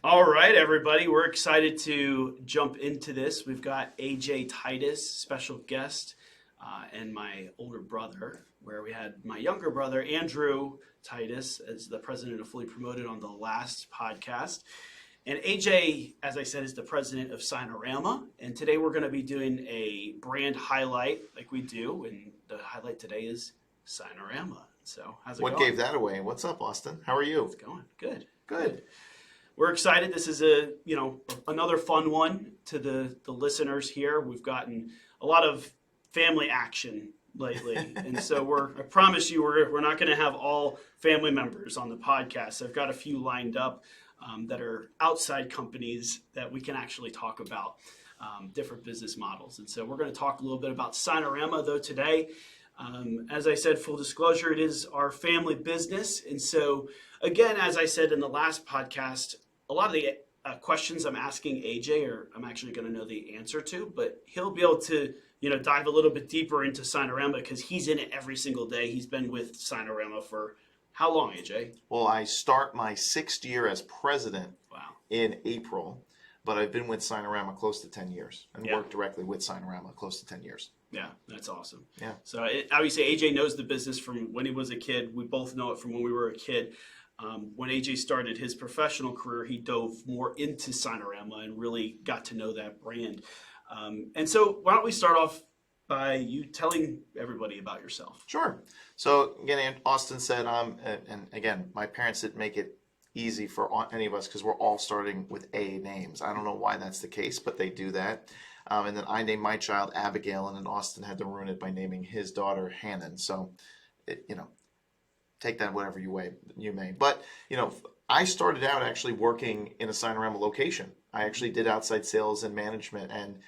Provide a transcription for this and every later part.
All right, everybody, we're excited to jump into this. We've got AJ Titus, special guest, and my older brother, where we had my younger brother, Andrew Titus, as the president of Fully Promoted on the last podcast. And AJ, as I said, is the president of Signarama. And today we're going to be doing a brand highlight like we do. And the highlight today is Signarama. So how's it going? What gave that away? What's up, Austin? How are you? It's going good. Good. We're excited. This is another fun one to the listeners here. We've gotten a lot of family action lately, and so I promise you we're not going to have all family members on the podcast. I've got a few lined up that are outside companies that we can actually talk about different business models, and so we're going to talk a little bit about Signarama though today. As I said, full disclosure, it is our family business, and so again, as I said in the last podcast, a lot of the questions I'm asking AJ, or I'm actually going to know the answer to, but he'll be able to, dive a little bit deeper into Signarama because he's in it every single day. He's been with Signarama for how long, AJ? Well, I start my 6th year as president in April, but I've been with Signarama close to 10 years and worked directly with Signarama close to 10 years. Yeah, that's awesome. Yeah. So obviously AJ knows the business from when he was a kid. We both know it from when we were a kid. When AJ started his professional career, he dove more into Signarama and really got to know that brand. And so why don't we start off by you telling everybody about yourself? Sure. So again, Austin said, and again, my parents didn't make it easy for any of us because we're all starting with A names. I don't know why that's the case, but they do that. And then I named my child Abigail, and then Austin had to ruin it by naming his daughter Hannon. So, take that whatever you may. But, I started out actually working in a Signarama location. I actually did outside sales and management, and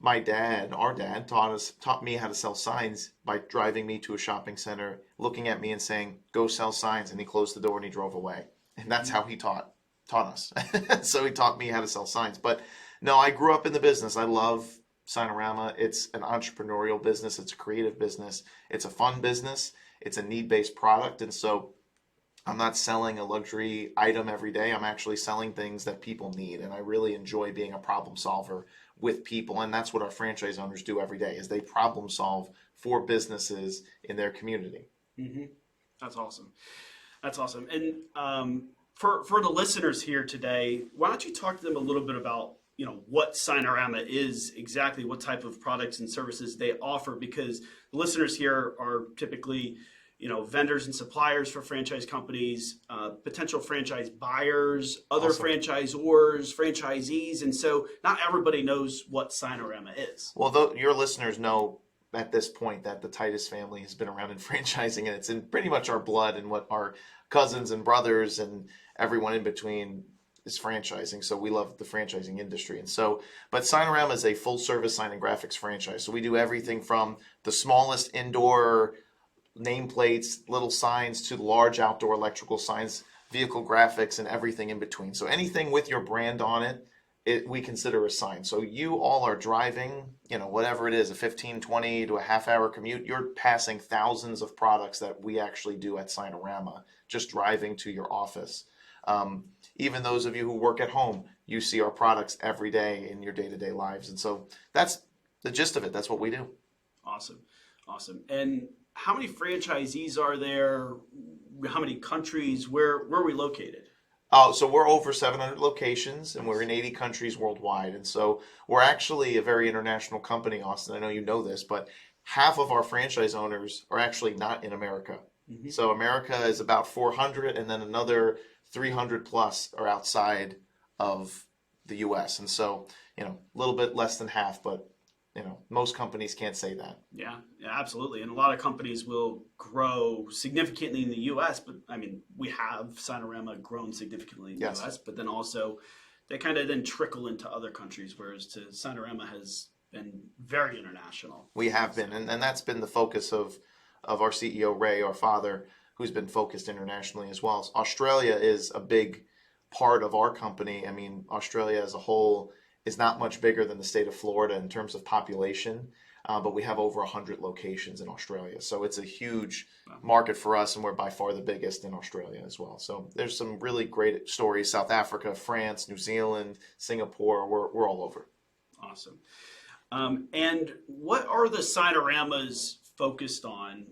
our dad taught me how to sell signs by driving me to a shopping center, looking at me and saying, "Go sell signs," and he closed the door and he drove away. And that's how he taught us. So he taught me how to sell signs. But no, I grew up in the business. I love Signarama. It's an entrepreneurial business. It's a creative business. It's a fun business. It's a need-based product, and so I'm not selling a luxury item every day. I'm actually selling things that people need, and I really enjoy being a problem solver with people, and that's what our franchise owners do every day, is they problem solve for businesses in their community. Mm-hmm. That's awesome. That's awesome. And for the listeners here today, why don't you talk to them a little bit about what Signarama is exactly, what type of products and services they offer, because the listeners here are typically vendors and suppliers for franchise companies, potential franchise buyers, other franchisors, franchisees, and so not everybody knows what Signarama is. Well, your listeners know at this point that the Titus family has been around in franchising, and it's in pretty much our blood and what our cousins and brothers and everyone in between is franchising. So we love the franchising industry. And so, but Signarama is a full service sign and graphics franchise. So we do everything from the smallest indoor nameplates, little signs, to large outdoor electrical signs, vehicle graphics, and everything in between. So anything with your brand on it, we consider a sign. So you all are driving, whatever it is, a 15, 20 to a half-hour commute, you're passing thousands of products that we actually do at Signarama, just driving to your office. Even those of you who work at home, you see our products every day in your day-to-day lives. And so that's the gist of it. That's what we do. Awesome. And how many franchisees are there? How many countries? Where are we located? So we're over 700 locations, and we're in 80 countries worldwide. And so we're actually a very international company, Austin. I know you know this, but half of our franchise owners are actually not in America. Mm-hmm. So America is about 400, and then another 300 plus are outside of the U.S. And so, a little bit less than half, but most companies can't say that. Yeah, absolutely. And a lot of companies will grow significantly in the U.S., but we have Signarama grown significantly in the U.S., but then also they kind of then trickle into other countries, whereas Signarama has been very international. We have been, and that's been the focus of our CEO, Ray, our father, who's been focused internationally as well. Australia is a big part of our company. Australia as a whole is not much bigger than the state of Florida in terms of population. but we have over 100 locations in Australia. So it's a huge market for us, and we're by far the biggest in Australia as well. So there's some really great stories. South Africa, France, New Zealand, Singapore, we're all over. Awesome. And what are the Signaramas focused on?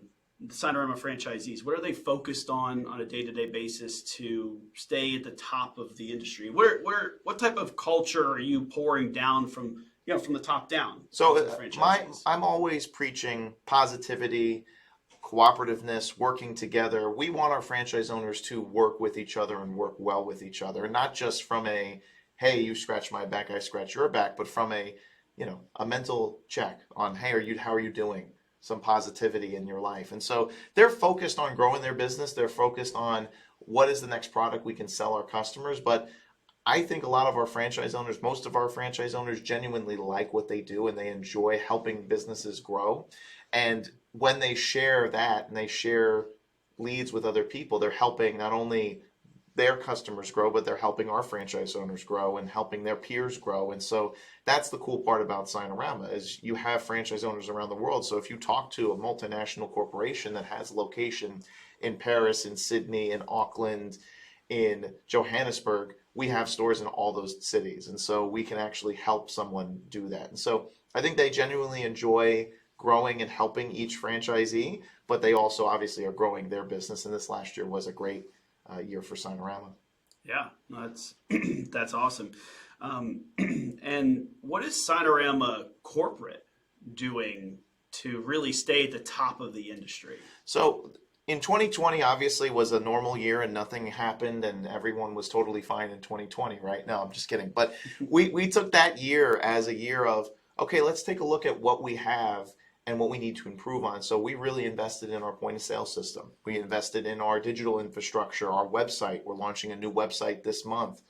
The Signarama franchisees, what are they focused on a day-to-day basis to stay at the top of the industry? What type of culture are you pouring down from the top down? So I'm always preaching positivity, cooperativeness, working together. We want our franchise owners to work with each other and work well with each other, and not just from a, hey, you scratch my back, I scratch your back, but from a mental check on, hey, how are you doing? Some positivity in your life. And so they're focused on growing their business. They're focused on what is the next product we can sell our customers. But I think a lot of our franchise owners, most of our franchise owners genuinely like what they do and they enjoy helping businesses grow. And when they share that and they share leads with other people, they're helping not only their customers grow, but they're helping our franchise owners grow and helping their peers grow. And so that's the cool part about Signarama is you have franchise owners around the world. So if you talk to a multinational corporation that has a location in Paris, in Sydney, in Auckland, in Johannesburg, we have stores in all those cities. And so we can actually help someone do that. And so I think they genuinely enjoy growing and helping each franchisee, but they also obviously are growing their business. And this last year was a great year for Signarama. Yeah, that's awesome. And what is Signarama corporate doing to really stay at the top of the industry? So in 2020, obviously, was a normal year and nothing happened and everyone was totally fine in 2020, right? No, I'm just kidding. But we took that year as a year of, okay, let's take a look at what we have and what we need to improve on. So we really invested in our point of sale system. We invested in our digital infrastructure, our website. We're launching a new website this month.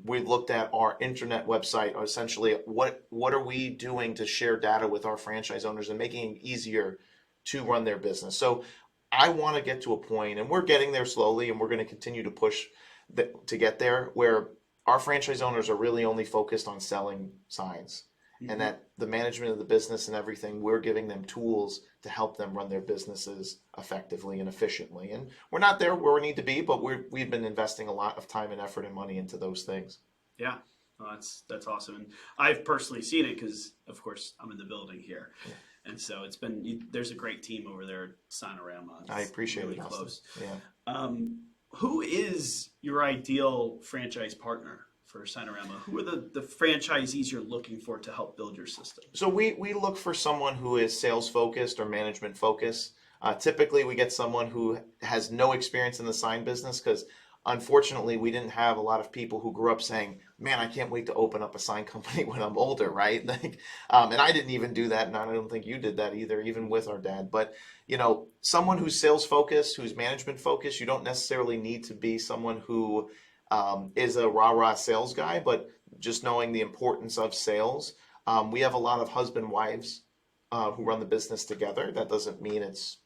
We've looked at our internet website, or essentially what are we doing to share data with our franchise owners and making it easier to run their business. So I want to get to a point, and we're getting there slowly, and we're going to continue to push to get there, where our franchise owners are really only focused on selling signs. And that the management of the business and everything, we're giving them tools to help them run their businesses effectively and efficiently. And we're not there where we need to be, but we've been investing a lot of time and effort and money into those things. Yeah, that's awesome. And I've personally seen it because, of course, I'm in the building here. Yeah. And so there's a great team over there at Signarama. I appreciate really it. Close. Yeah. Who is your ideal franchise partner for Signarama? Who are the franchisees you're looking for to help build your system? So we look for someone who is sales focused or management focused. Typically, we get someone who has no experience in the sign business because unfortunately, we didn't have a lot of people who grew up saying, man, I can't wait to open up a sign company when I'm older, right? And I didn't even do that, and I don't think you did that either, even with our dad. But, someone who's sales focused, who's management focused, you don't necessarily need to be someone who is a rah-rah sales guy, but just knowing the importance of sales. We have a lot of husband-wives who run the business together. That doesn't mean it's,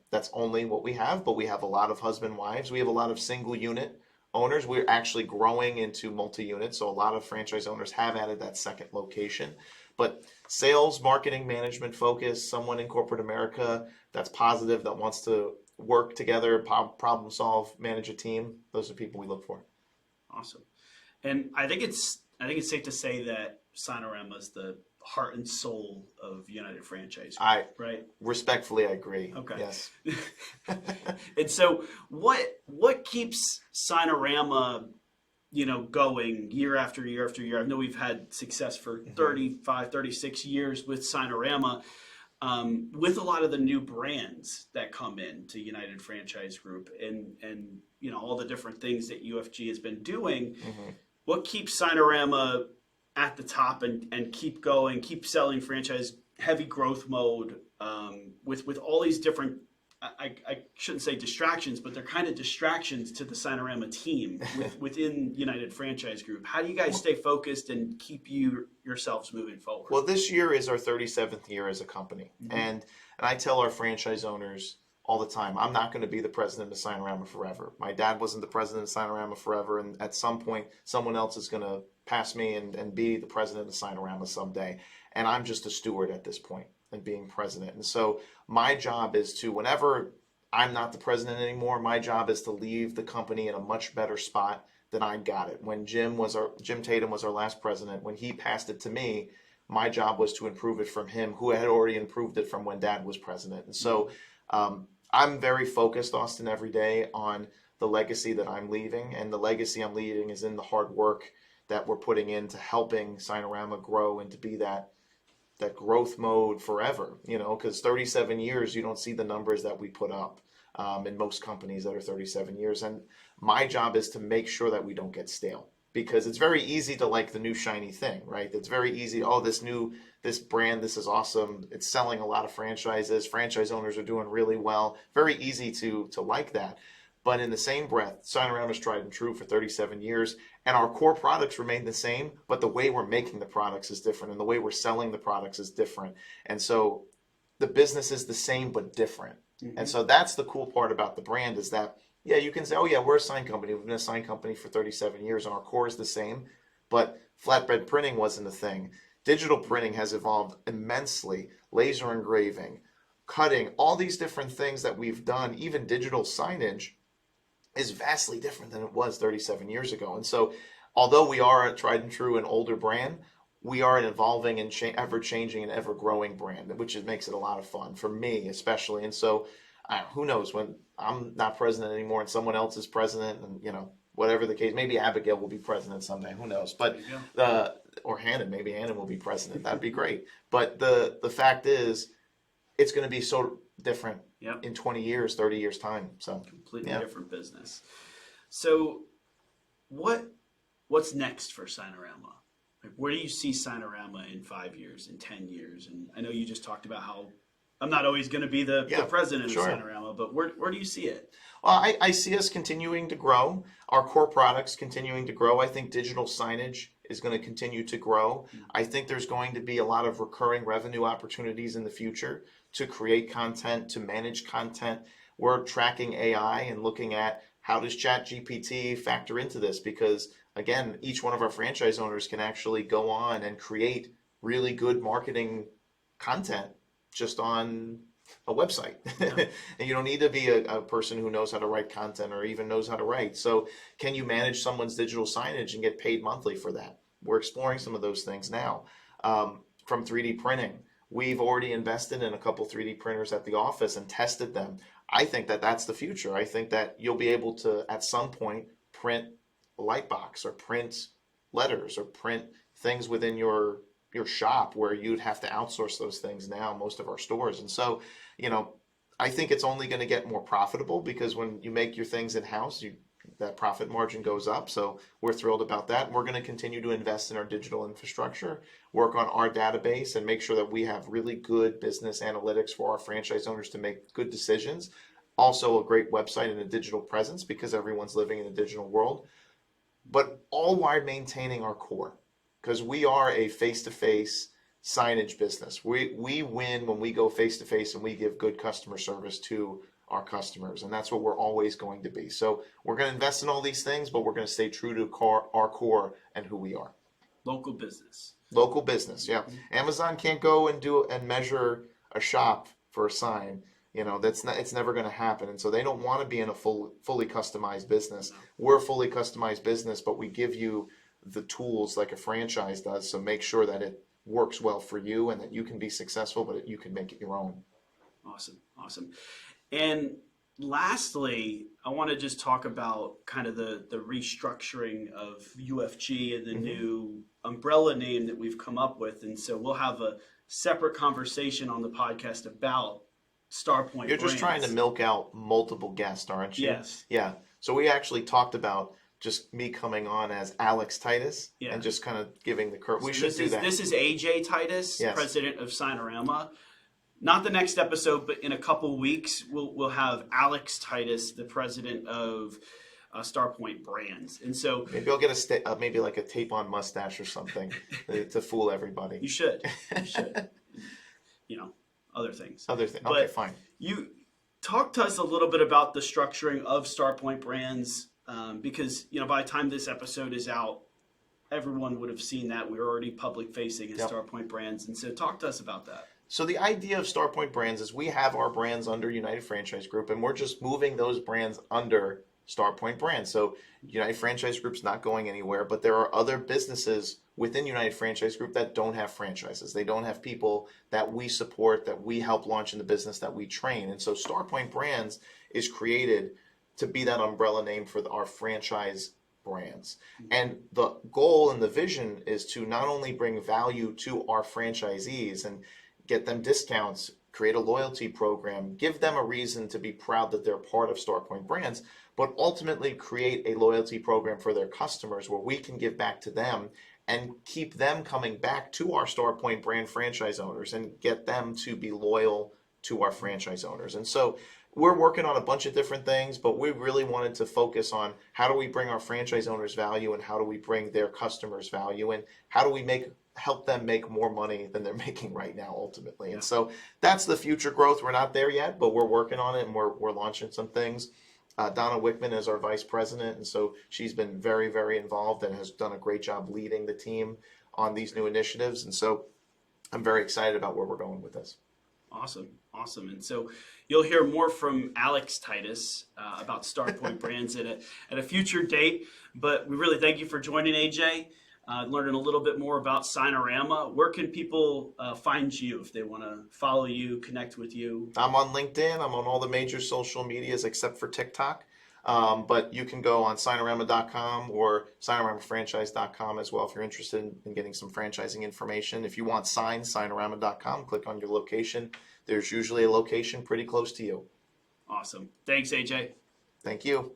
that's only what we have, but we have a lot of husband-wives. We have a lot of single-unit owners. We're actually growing into multi-unit, so a lot of franchise owners have added that second location. But sales, marketing, management focus, someone in corporate America that's positive, that wants to work together, problem solve, manage a team, those are people we look for. Awesome. And I think it's safe to say that Signarama is the heart and soul of United Franchise Group, right? Respectfully, I agree. Okay. Yes. And so what keeps Signarama, going year after year after year? I know we've had success for 35, 36 years with Signarama, with a lot of the new brands that come in to United Franchise Group and all the different things that UFG has been doing. What keeps Signarama at the top and keep going, keep selling franchise, heavy growth mode, with all these different, I shouldn't say distractions, but they're kind of distractions to the Signarama team within United Franchise Group. How do you guys stay focused and keep yourselves moving forward? Well, this year is our 37th year as a company. And I tell our franchise owners all the time, I'm not going to be the president of Signarama forever. My dad wasn't the president of Signarama forever, and at some point, someone else is going to pass me and be the president of Signarama someday. And I'm just a steward at this point and being president. And so my job is to, whenever I'm not the president anymore, my job is to leave the company in a much better spot than I got it. When Jim Tatum was our last president, when he passed it to me, my job was to improve it from him, who had already improved it from when Dad was president. And so I'm very focused, Austin, every day on the legacy that I'm leaving. And the legacy I'm leaving is in the hard work that we're putting into helping Signarama grow and to be that growth mode forever, because 37 years, you don't see the numbers that we put up in most companies that are 37 years. And my job is to make sure that we don't get stale, because it's very easy to like the new shiny thing, right? It's very easy. Oh, this brand, this is awesome. It's selling a lot of franchises. Franchise owners are doing really well. Very easy to like that. But in the same breath, Signarama's tried and true for 37 years, and our core products remain the same, but the way we're making the products is different, and the way we're selling the products is different. And so the business is the same, but different. Mm-hmm. And so that's the cool part about the brand, is that, yeah, you can say, oh yeah, we're a sign company. We've been a sign company for 37 years, and our core is the same, but flatbed printing wasn't a thing. Digital printing has evolved immensely. Laser engraving, cutting, all these different things that we've done, even digital signage, is vastly different than it was 37 years ago. And so although we are a tried and true and older brand, we are an evolving and ever-changing and ever-growing brand, which makes it a lot of fun for me especially. And so who knows, when I'm not president anymore and someone else is president, and whatever the case, maybe Abigail will be president someday, who knows. But or maybe Hannon will be president. That'd be great. But the fact is, it's going to be so different in 20 years, 30 years time. So completely different business. So what's next for Signarama? Like, where do you see Signarama in 5 years, in 10 years? And I know you just talked about how I'm not always going to be the president of Signarama, but where do you see it? Well, I see us continuing to grow, our core products continuing to grow. I think digital signage is going to continue to grow. Mm-hmm. I think there's going to be a lot of recurring revenue opportunities in the future to create content, to manage content. We're tracking AI and looking at how does ChatGPT factor into this, because again, each one of our franchise owners can actually go on and create really good marketing content just on a website. Yeah. And you don't need to be a person who knows how to write content or even knows how to write. So can you manage someone's digital signage and get paid monthly for that? We're exploring some of those things now. From 3D printing, we've already invested in a couple 3D printers at the office and tested them. I think that that's the future. I think that you'll be able to, at some point, print a light box or print letters or print things within your shop where you'd have to outsource those things now, most of our stores. And so, I think it's only going to get more profitable, because when you make your things in-house, that profit margin goes up. So we're thrilled about that. We're going to continue to invest in our digital infrastructure, work on our database, and make sure that we have really good business analytics for our franchise owners to make good decisions. Also a great website and a digital presence, because everyone's living in a digital world, but all while maintaining our core, because we are a face-to-face signage business. We win when we go face-to-face and we give good customer service to our customers, and that's what we're always going to be. So we're going to invest in all these things, but we're going to stay true to our core and who we are. Local business. Local business, yeah. Mm-hmm. Amazon can't go and measure a shop for a sign. It's never going to happen. And so they don't want to be in a fully customized business. No. We're a fully customized business, but we give you the tools like a franchise does. So make sure that it works well for you and that you can be successful, but you can make it your own. Awesome. And lastly, I want to just talk about kind of the restructuring of UFG and the mm-hmm. new umbrella name that we've come up with. And so we'll have a separate conversation on the podcast about StarPoint You're just brands. Trying to milk out multiple guests, aren't you? Yes. Yeah. So we actually talked about just me coming on as Alex Titus and just kind of giving the curve. We should do that. This is AJ Titus, yes. president of Signarama. Not the next episode, but in a couple weeks, we'll have Alex Titus, the president of StarPoint Brands. And so maybe I'll get maybe like a tape-on mustache or something to fool everybody. You should. Other things. Okay, fine. talk to us a little bit about the structuring of StarPoint Brands, because by the time this episode is out, everyone would have seen that we're already public facing as Yep. StarPoint Brands, and so talk to us about that. So the idea of StarPoint Brands is we have our brands under United Franchise Group, and we're just moving those brands under StarPoint Brands. So United Franchise Group's not going anywhere, but there are other businesses within United Franchise Group that don't have franchises. They don't have people that we support, that we help launch in the business, that we train. And so StarPoint Brands is created to be that umbrella name for our franchise brands. And the goal and the vision is to not only bring value to our franchisees and get them discounts, create a loyalty program, give them a reason to be proud that they're part of StarPoint Brands, but ultimately create a loyalty program for their customers where we can give back to them and keep them coming back to our StarPoint brand franchise owners and get them to be loyal to our franchise owners. And so we're working on a bunch of different things, but we really wanted to focus on how do we bring our franchise owners value and how do we bring their customers value and how do we help them make more money than they're making right now ultimately. Yeah. And so that's the future growth. We're not there yet, but we're working on it and we're launching some things. Donna Wickman is our vice president, and so she's been very, very involved and has done a great job leading the team on these new initiatives. And so I'm very excited about where we're going with this. Awesome. And so you'll hear more from Alex Titus about StarPoint Brands at a future date. But we really thank you for joining, AJ. Learning a little bit more about Signarama. Where can people find you if they want to follow you, connect with you? I'm on LinkedIn. I'm on all the major social medias except for TikTok. But you can go on Signarama.com or SignaramaFranchise.com as well if you're interested in getting some franchising information. If you want signs, Signarama.com, click on your location. There's usually a location pretty close to you. Awesome. Thanks, AJ. Thank you.